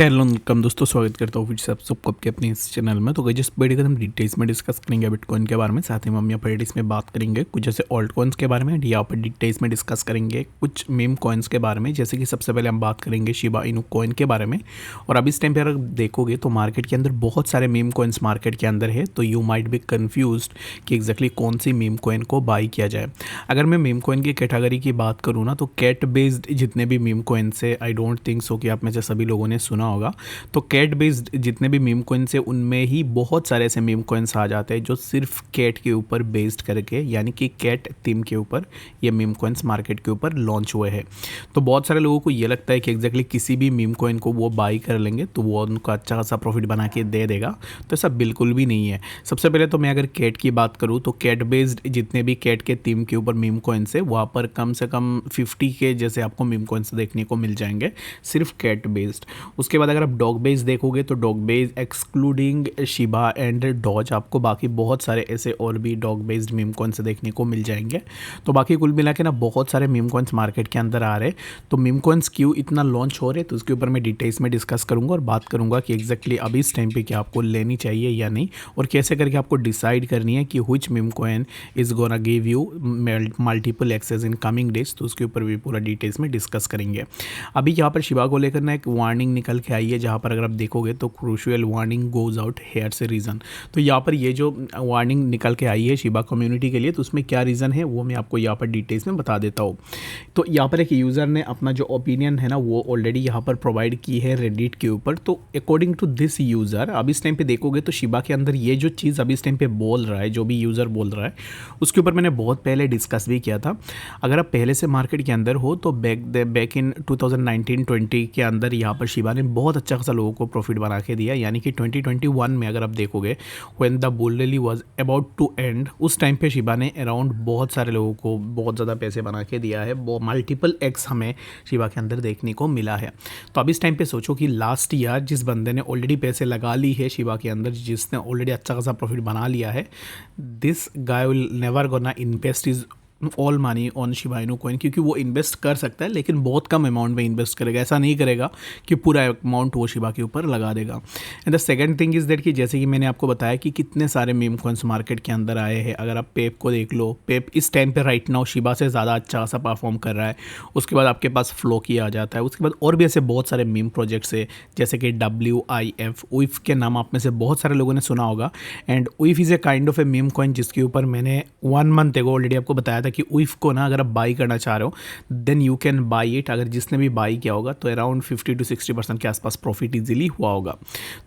Hello welcome दोस्तों, स्वागत करता हूँ फिर से आप सबको आपके अपने इस चैनल में। तो जिस वीडियो को हम डिटेल्स में डिस्कस करेंगे बिटकॉइन के बारे में, साथ ही हम यहाँ पर इसमें बात करेंगे कुछ जैसे ऑल्ट कॉइन्स के बारे में। यहाँ पर डिटेल्स में डिस्कस करेंगे कुछ मीम कॉइन्स के बारे में, जैसे कि सबसे पहले हम बात करेंगे शिबा इनू कॉइन के बारे में। और अभी इस टाइम पर अगर देखोगे तो मार्केट के अंदर बहुत सारे मीम कॉइन्स मार्केट के अंदर है, तो यू माइट बी कन्फ्यूज कि एग्जैक्टली कौन सी मीम कॉइन को बाई किया जाए। अगर मैं मीम कॉइन की कैटेगरी की बात करूँ ना, तो कैट बेस्ड जितने भी मीम कॉइन्स है, आई डोंट थिंक सो कि आप में से सभी लोगों ने सुना होगा। तो कैट बेस्ड जितने भी मीम कॉइन्स है उनमें ही बहुत सारे ऐसे मीम कॉइन्स आ जाते हैं जो सिर्फ कैट के ऊपर बेस्ड करके, यानी कि कैट थीम के ऊपर ये मीम कॉइन्स मार्केट के ऊपर लॉन्च हुए हैं। तो बहुत सारे लोगों को ये लगता है कि एग्जैक्टली किसी भी मीम कॉइन को वो बाई कर लेंगे तो वो उनको अच्छा खासा प्रॉफिट बना के दे देगा। तो ऐसा बिल्कुल भी नहीं है। सबसे पहले तो मैं अगर कैट की बात करूँ तो कैट बेस्ड जितने भी कैट के थीम के ऊपर मीम कॉइन्स है वहाँ पर कम से कम 50 के जैसे आपको मीम कॉइन्स देखने को मिल जाएंगे, सिर्फ कैट बेस्ड। उसके बाद अगर आप डॉग बेस्ड देखोगे तो dog based excluding Shiba and Doge, आपको बाकी बहुत सारे ऐसे और भी डॉग बेस्ड मीम कॉइन्स देखने को मिल जाएंगे। तो बाकी कुल मिला के ना बहुत सारे मीम कॉइन्स मार्केट के अंदर आ रहे हैं। तो मीम कॉइन्स क्यों इतना लॉन्च हो रहे हैं तो उसके ऊपर मैं डिटेल्स में डिस्कस करूंगा और बात करूंगा कि एग्जैक्टली अभी इस टाइम पे क्या आपको लेनी चाहिए या नहीं, और कैसे करके आपको डिसाइड करनी है कि which meme coin is gonna give you multiple access in coming days. तो उसके ऊपर भी पूरा डिटेल्स में डिस्कस करेंगे। अभी यहाँ पर शिबा को लेकर ना एक वार्निंग निकल के आई है, जहाँ पर अगर आप देखोगे तो crucial warning goes out here से रीज़न। तो यहाँ पर ये जो वार्निंग निकल के आई है शिबा कम्युनिटी के लिए, तो उसमें क्या रीज़न है वो मैं आपको यहाँ पर डिटेल्स में बता देता हूँ। तो यहाँ पर एक यूज़र ने अपना जो ओपिनियन है ना वो ऑलरेडी यहाँ पर प्रोवाइड की है रेडिट के ऊपर। तो अकॉर्डिंग टू दिस यूज़र, अब इस टाइम पे देखोगे तो शिबा के अंदर ये जो चीज़ अभी इस टाइम पे बोल रहा है, जो भी यूज़र बोल रहा है, उसके ऊपर मैंने बहुत पहले डिस्कस भी किया था। अगर आप पहले से मार्केट के अंदर हो तो बैक इन 2019-20 के अंदर यहाँ पर शिबा ने बहुत अच्छा खासा लोगों को प्रॉफिट बना के दिया। यानी कि 2021 में अगर आप देखोगे when the bull rally was about to end, उस टाइम पे शिबा ने अराउंड बहुत सारे लोगों को बहुत ज़्यादा पैसे बना के दिया है। मल्टीपल एक्स हमें शिबा के अंदर देखने को मिला है। तो अब इस टाइम पे सोचो कि लास्ट ईयर जिस बंदे ने ऑलरेडी पैसे लगा ली है शिबा के अंदर, जिसने ऑलरेडी अच्छा खासा प्रॉफिट बना लिया है, this guy will never gonna invest is all money on Shiba Inu coin, क्योंकि वो इन्वेस्ट कर सकता है लेकिन बहुत कम अमाउंट में इन्वेस्ट करेगा। ऐसा नहीं करेगा कि पूरा अमाउंट वो शिबा के ऊपर लगा देगा। And the second thing is that कि जैसे कि मैंने आपको बताया कि कितने सारे मीम कॉइन्स मार्केट के अंदर आए हैं। अगर आप पेप को देख लो, पेप इस टाइम पे राइट नाउ शिबा से ज़्यादा अच्छा सा परफॉर्म कर रहा है। उसके बाद आपके पास फ्लो की आ जाता है। उसके बाद और भी ऐसे बहुत सारे मीम प्रोजेक्ट्स है, जैसे कि WIF, उइफ के नाम आप में से बहुत सारे लोगों ने सुना होगा। एंड उइफ is a kind of a meme coin जिसके ऊपर मैंने 1 मंथ एगो ऑलरेडी आपको बताया था कि उइफ को ना अगर आप बाई करना चाह रहे हो then you can buy it. अगर जिसने भी बाई किया होगा तो अराउंड 50 to 60% के आसपास प्रॉफिट इजीली हुआ होगा।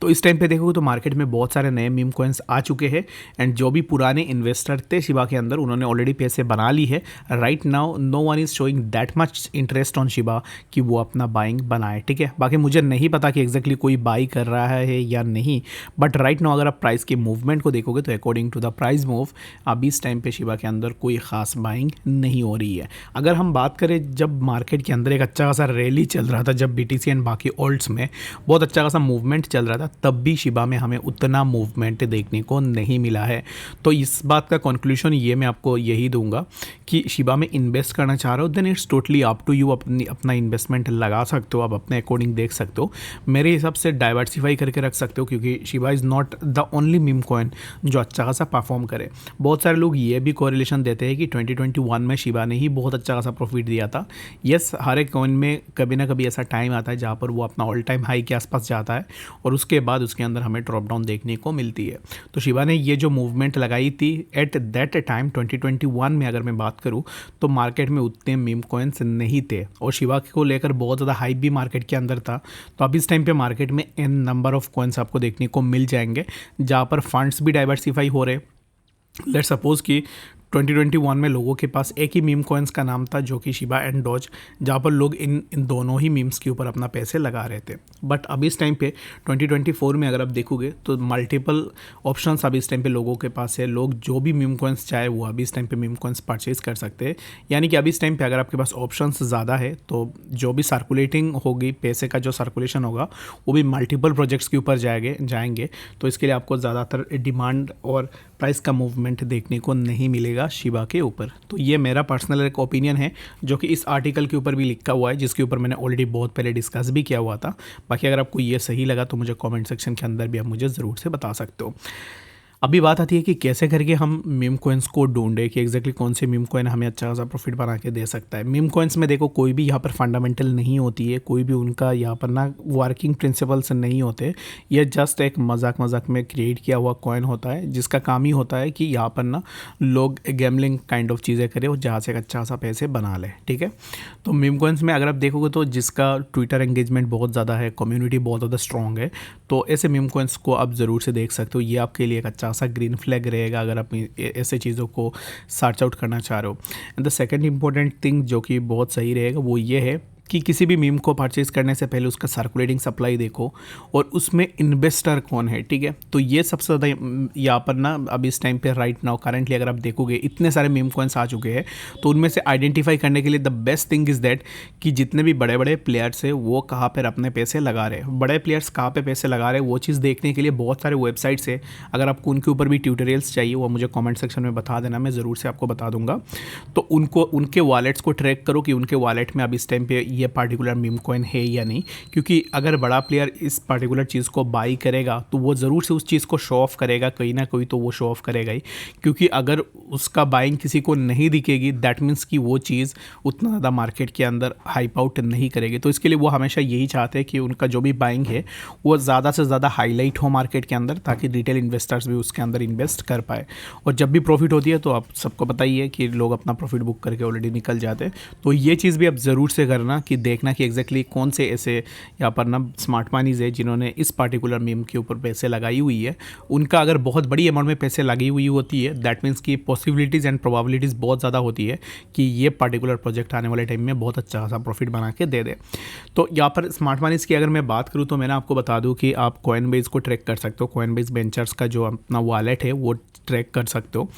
तो इस टाइम पे देखोगे तो मार्केट में बहुत सारे नए मीम कॉइन्स आ चुके हैं। एंड जो भी पुराने इन्वेस्टर थे शिबा के अंदर, उन्होंने ऑलरेडी पैसे बना ली है। Right now no one is showing that much interest on Shiba कि वो अपना बाइंग बनाए। ठीक है, बाकी मुझे नहीं पता कि एग्जैक्टली कोई बाई कर रहा है या नहीं, बट राइट नाउ अगर आप प्राइस के मूवमेंट को देखोगे तो according to the price move अभी इस टाइम पे शिबा के अंदर कोई खास बाइंग नहीं हो रही है। अगर हम बात करें जब मार्केट के अंदर एक अच्छा खासा रैली चल रहा था, जब BTC एंड बाकी ऑल्ट्स में बहुत अच्छा खासा मूवमेंट चल रहा था, तब भी शिबा में हमें उतना मूवमेंट देखने को नहीं मिला है। तो इस बात का कंक्लूजन ये मैं आपको यही दूंगा कि शिबा में इन्वेस्ट करना चाह रहे हो then it's totally up to you. अपना इन्वेस्टमेंट लगा सकते हो, आप अपने अकॉर्डिंग देख सकते हो। मेरे हिसाब से डाइवर्सिफाई करके रख सकते हो, क्योंकि Shiba is not the only meme coin जो अच्छा खासा परफॉर्म करे। बहुत सारे लोग ये भी कोरिलेशन देते हैं कि 2021 में शिबा ने ही बहुत अच्छा खासा प्रॉफिट दिया था। यस, हर एक कॉइन में कभी ना कभी ऐसा टाइम आता है जहाँ पर वो अपना ऑल टाइम हाई के आसपास जाता है और उसके बाद उसके अंदर हमें ड्रॉप डाउन देखने को मिलती है। तो शिबा ने ये जो मूवमेंट लगाई थी एट दैट टाइम 2021 में, अगर मैं बात करूँ तो मार्केट में उतने मीम कॉइन्स नहीं थे और शिबा को लेकर बहुत ज़्यादा हाइप भी मार्केट के अंदर था। तो अब इस टाइम पे मार्केट में एन नंबर ऑफ कॉइन्स आपको देखने को मिल जाएंगे जहाँ पर फंड्स भी डाइवर्सिफाई हो रहे। लेट्स सपोज कि 2021 में लोगों के पास एक ही मीम कॉइन्स का नाम था जो कि शिबा एंड डॉज, जहाँ पर लोग इन दोनों ही मीम्स के ऊपर अपना पैसे लगा रहे थे। बट अभी इस टाइम पे 2024 में अगर आप देखोगे तो मल्टीपल ऑप्शंस अभी इस टाइम पे लोगों के पास है। लोग जो भी मीम कॉइन्स चाहे वो अभी इस टाइम पे मीम कॉइन्स परचेज कर सकते हैं। यानी कि अभी इस टाइम पे अगर आपके पास ऑप्शंस ज़्यादा है तो जो भी सर्कुलेटिंग होगी, पैसे का जो सर्कुलेशन होगा वो भी मल्टीपल प्रोजेक्ट्स के ऊपर जाएंगे। तो इसके लिए आपको ज़्यादातर डिमांड और प्राइस का मूवमेंट देखने को नहीं मिलेगा शिबा के ऊपर। तो ये मेरा पर्सनल एक ओपिनियन है जो कि इस आर्टिकल के ऊपर भी लिखा हुआ है, जिसके ऊपर मैंने ऑलरेडी बहुत पहले डिस्कस भी किया हुआ था। बाकी अगर आपको ये सही लगा तो मुझे कमेंट सेक्शन के अंदर भी आप मुझे ज़रूर से बता सकते हो। अभी बात आती है कि कैसे करके हम मीम कॉइन्स को ढूंढे कि एग्जैक्टली कौन से मीम कॉइन हमें अच्छा खासा प्रॉफिट बना के दे सकता है। मीम कॉइन्स में देखो कोई भी यहाँ पर फंडामेंटल नहीं होती है, कोई भी उनका यहाँ पर ना वर्किंग प्रिंसिपल्स नहीं होते। ये जस्ट एक मजाक में क्रिएट किया हुआ कॉइन होता है, जिसका काम ही होता है कि यहाँ पर ना लोग गैमलिंग काइंड ऑफ चीज़ें करें और जहाँ से एक अच्छा खासा पैसे बना लें। ठीक है, तो मीम कॉइन्स में अगर आप देखोगे तो जिसका ट्विटर एंगेजमेंट बहुत ज़्यादा है, कम्युनिटी बहुत ज़्यादा स्ट्रॉन्ग है, तो ऐसे मीम कॉइन्स को आप ज़रूर से देख सकते हो। ये आपके लिए एक अच्छा सा ग्रीन फ्लैग रहेगा अगर आप ऐसे चीज़ों को सर्च आउट करना चाह रहे हो। And the second important thing जो कि बहुत सही रहेगा वो ये है कि किसी भी मीम को परचेज करने से पहले उसका सर्कुलेटिंग सप्लाई देखो और उसमें इन्वेस्टर कौन है। ठीक है, तो ये सबसे ज़्यादा यहाँ पर ना अब इस टाइम पे राइट नाउ करंटली अगर आप देखोगे इतने सारे मीम कॉइन्स आ चुके हैं, तो उनमें से आइडेंटिफाई करने के लिए the best thing is that कि जितने भी बड़े बड़े प्लेयर्स हैं वो कहाँ पर अपने पैसे लगा रहे हैं, बड़े प्लेयर्स कहाँ पर पैसे लगा रहे हैं, वो चीज़ देखने के लिए बहुत सारे वेबसाइट्स है। अगर आपको उनके ऊपर भी ट्यूटोरियल्स चाहिए वो मुझे कॉमेंट सेक्शन में बता देना, मैं ज़रूर से आपको बता दूंगा। तो उनको उनके वॉलेट्स को ट्रैक करो कि उनके वॉलेट में अब इस टाइम पे ये पार्टिकुलर मीम कॉइन है या नहीं, क्योंकि अगर बड़ा प्लेयर इस पार्टिकुलर चीज़ को बाई करेगा तो वो ज़रूर से उस चीज़ को शो ऑफ करेगा, कहीं ना कहीं तो वो शो ऑफ करेगा ही, क्योंकि अगर उसका बाइंग किसी को नहीं दिखेगी दैट मीन्स कि वो चीज़ उतना ज़्यादा मार्केट के अंदर हाइप आउट नहीं करेगी। तो इसके लिए वो हमेशा यही चाहते हैं कि उनका जो भी बाइंग है वो ज़्यादा से ज़्यादा हाईलाइट हो मार्केट के अंदर, ताकि रिटेल इन्वेस्टर्स भी उसके अंदर इन्वेस्ट कर पाए। और जब भी प्रॉफिट होती है तो आप सबको पता ही है कि लोग अपना प्रॉफिट बुक करके ऑलरेडी निकल जाते हैं। तो ये चीज़ भी आप ज़रूर से करना कि देखना कि एग्जैक्टली कौन से ऐसे यहाँ पर ना स्मार्ट मनीज है जिन्होंने इस पार्टिकुलर मीम के ऊपर पैसे लगाई हुई है। उनका अगर बहुत बड़ी अमाउंट में पैसे लगी हुई होती है दैट मीन्स कि पॉसिबिलिटीज़ एंड प्रोबेबिलिटीज़ बहुत ज़्यादा होती है कि ये पार्टिकुलर प्रोजेक्ट आने वाले टाइम में बहुत अच्छा खासा प्रॉफिट बना के दे दे। तो यहाँ पर स्मार्ट मनीज की अगर मैं बात करूँ तो मैंने आपको बता दूँ कि आप कॉइनबेस को ट्रैक कर सकते हो। कॉइनबेस वेंचर्स का जो अपना वॉलेट है वो ट्रैक कर सकते हो।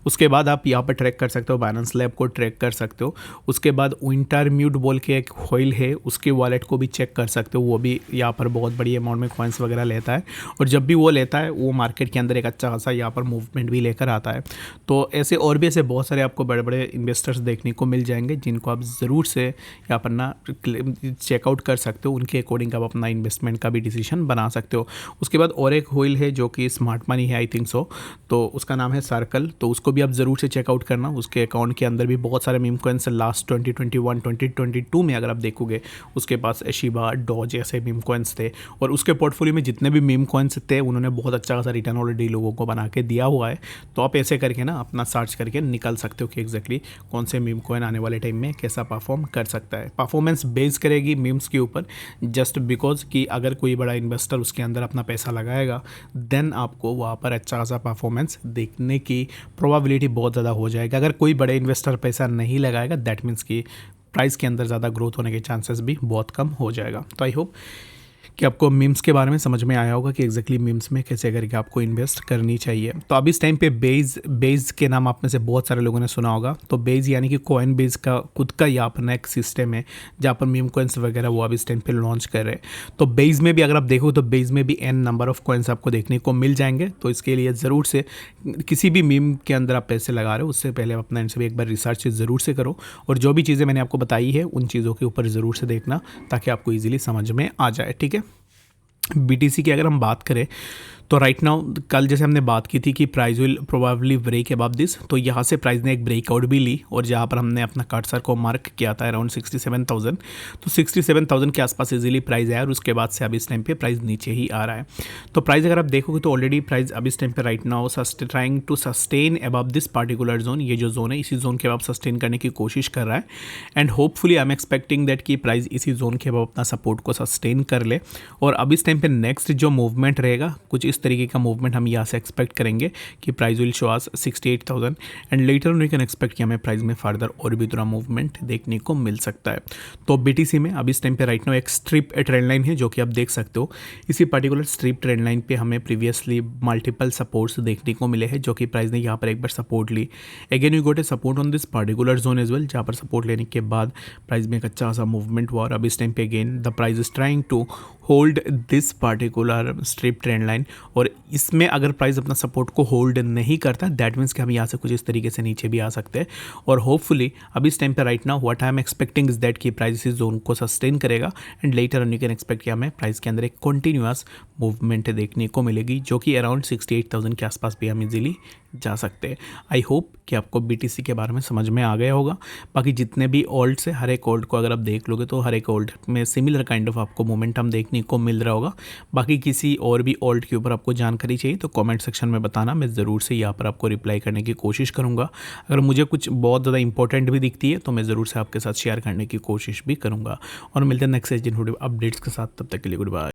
उसके बाद आप यहाँ पर ट्रैक कर सकते हो, बाइनेंस लैब को ट्रैक कर सकते हो। उसके बाद विंटरम्यूट बोल के एक होइल है, उसके वॉलेट को भी चेक कर सकते हो। वो भी यहाँ पर बहुत बड़ी अमाउंट में कॉइन्स वगैरह लेता है, और जब भी वो लेता है वो मार्केट के अंदर एक अच्छा खासा यहाँ पर मूवमेंट भी लेकर आता है। तो ऐसे और भी ऐसे बहुत सारे आपको बड़े बड़े इन्वेस्टर्स देखने को मिल जाएंगे जिनको आप ज़रूर से यहाँ पर ना चेकआउट कर सकते हो। उनके अकॉर्डिंग आप अपना इन्वेस्टमेंट का भी डिसीजन बना सकते हो। उसके बाद और एक होइल है जो कि स्मार्ट मनी है आई थिंक सो, तो उसका नाम है सर्कल। तो उसको भी आप ज़रूर से चेकआउट करना। उसके अकाउंट के अंदर भी बहुत सारे मीम कॉइन्स लास्ट 2021 2022 में अगर आप देखोगे उसके पास शिबा डॉज ऐसे मीम कॉइन्स थे, और उसके पोर्टफोलियो में जितने भी मीम कॉइन्स थे उन्होंने बहुत अच्छा खासा रिटर्न ऑलरेडी लोगों को बना के दिया हुआ है। तो आप ऐसे करके ना अपना सर्च करके निकल सकते हो कि एग्जैक्टली कौन से मीम कॉइन आने वाले टाइम में कैसा परफॉर्म कर सकता है। परफॉर्मेंस बेस करेगी मीम्स के ऊपर, जस्ट बिकॉज कि अगर कोई बड़ा इन्वेस्टर उसके अंदर अपना पैसा लगाएगा देन आपको वहाँ पर अच्छा खासा परफॉर्मेंस देखने की प्रोबेबिलिटी बहुत ज़्यादा हो जाएगा। अगर कोई बड़े इन्वेस्टर पैसा नहीं लगाएगा दैट मीन्स कि प्राइस के अंदर ज़्यादा ग्रोथ होने के चांसेस भी बहुत कम हो जाएगा। तो आई होप कि आपको मीम्स के बारे में समझ में आया होगा कि एग्जैक्टली मीम्स में कैसे करके आपको इन्वेस्ट करनी चाहिए। तो अब इस टाइम पे बेज के नाम आप में से बहुत सारे लोगों ने सुना होगा। तो बेज यानी कि कॉइन बेज का खुद का यहाँ पर एक सिस्टम है जहाँ पर मीम कॉइन्स वगैरह वो अब इस टाइम पे लॉन्च कर रहे हैं। तो बेज में भी अगर आप देखो तो बेज में भी एन नंबर ऑफ कॉइन्स आपको देखने को मिल जाएंगे। तो इसके लिए ज़रूर से किसी भी मीम के अंदर आप पैसे लगा रहे हो उससे पहले अपना इनसे भी एक बार रिसर्च ज़रूर से करो, और जो भी चीज़ें मैंने आपको बताई है उन चीज़ों के ऊपर ज़रूर से देखना ताकि आपको ईजिली समझ में आ जाए। ठीक है, बीटीसी की अगर हम बात करें तो राइट नाउ कल जैसे हमने बात की थी कि price will probably break above this, तो यहाँ से प्राइस ने एक ब्रेकआउट भी ली और जहाँ पर हमने अपना कर्सर को मार्क किया था अराउंड 67,000, तो 67,000 के आसपास इजीली प्राइस आया और उसके बाद से अब इस टाइम पे प्राइस नीचे ही आ रहा है। तो प्राइस अगर आप देखोगे तो ऑलरेडी प्राइस अब इस टाइम पे right now trying to sustain above this particular zone. ये जो जोन है इसी जोन के अब सस्टेन करने की कोशिश कर रहा है, and hopefully I am expecting that कि प्राइस इसी जोन के अब अपना सपोर्ट को सस्टेन कर ले। और अब इस टाइम पे नेक्स्ट जो मूवमेंट रहेगा कुछ इस तरीके का मूवमेंट हम यहाँ से एक्सपेक्ट करेंगे कि price will show us 68,000, and later we can expect कि हमें प्राइस में फर्दर और भी थोड़ा मूवमेंट देखने को मिल सकता है। तो बीटीसी में अब इस टाइम पे राइट नाउ एक स्ट्रिप ट्रेंड लाइन है जो कि आप देख सकते हो। इसी पर्टिकुलर स्ट्रिप ट्रेंड लाइन पे हमें प्रीवियसली मल्टीपल सपोर्ट्स देखने को मिले हैं जो कि प्राइस ने यहाँ पर एक बार सपोर्ट ली। Again we got a support on this particular zone as well, जहाँ पर सपोर्ट लेने के बाद प्राइस में एक अच्छा सा मूवमेंट हुआ और अब इस टाइम पे again the price is trying to hold this particular strip trend line और इसमें अगर प्राइस अपना सपोर्ट को होल्ड नहीं करता, दैट मीन्स कि हम यहाँ से कुछ इस तरीके से नीचे भी आ सकते हैं। और होपफुली अभी इस टाइम पे right now what I am expecting is that कि प्राइस इस जोन को सस्टेन करेगा and later on you can expect कि हमें प्राइस के अंदर एक कंटिन्यूअस मूवमेंट देखने को मिलेगी, जो कि अराउंड 68,000 के आसपास भी हम इजीली जा सकते हैं। आई होप कि आपको BTC के बारे में समझ में आ गया होगा। बाकी जितने भी ऑल्ट्स है, हर एक ऑल्ट को अगर आप देख लोगे तो हर एक ऑल्ट में सिमिलर काइंड ऑफ आपको मोमेंटम देखने को मिल रहा होगा। बाकी किसी और भी ऑल्ट के ऊपर आपको जानकारी चाहिए तो कमेंट सेक्शन में बताना, मैं ज़रूर से यहाँ पर आपको रिप्लाई करने की कोशिश करूँगा। अगर मुझे कुछ बहुत ज़्यादा इंपॉर्टेंट भी दिखती है तो मैं ज़रूर से आपके साथ शेयर करने की कोशिश भी करूँगा। और मिलते हैं नेक्स्ट दिन अपडेट्स के साथ, तब तक के लिए गुड बाय।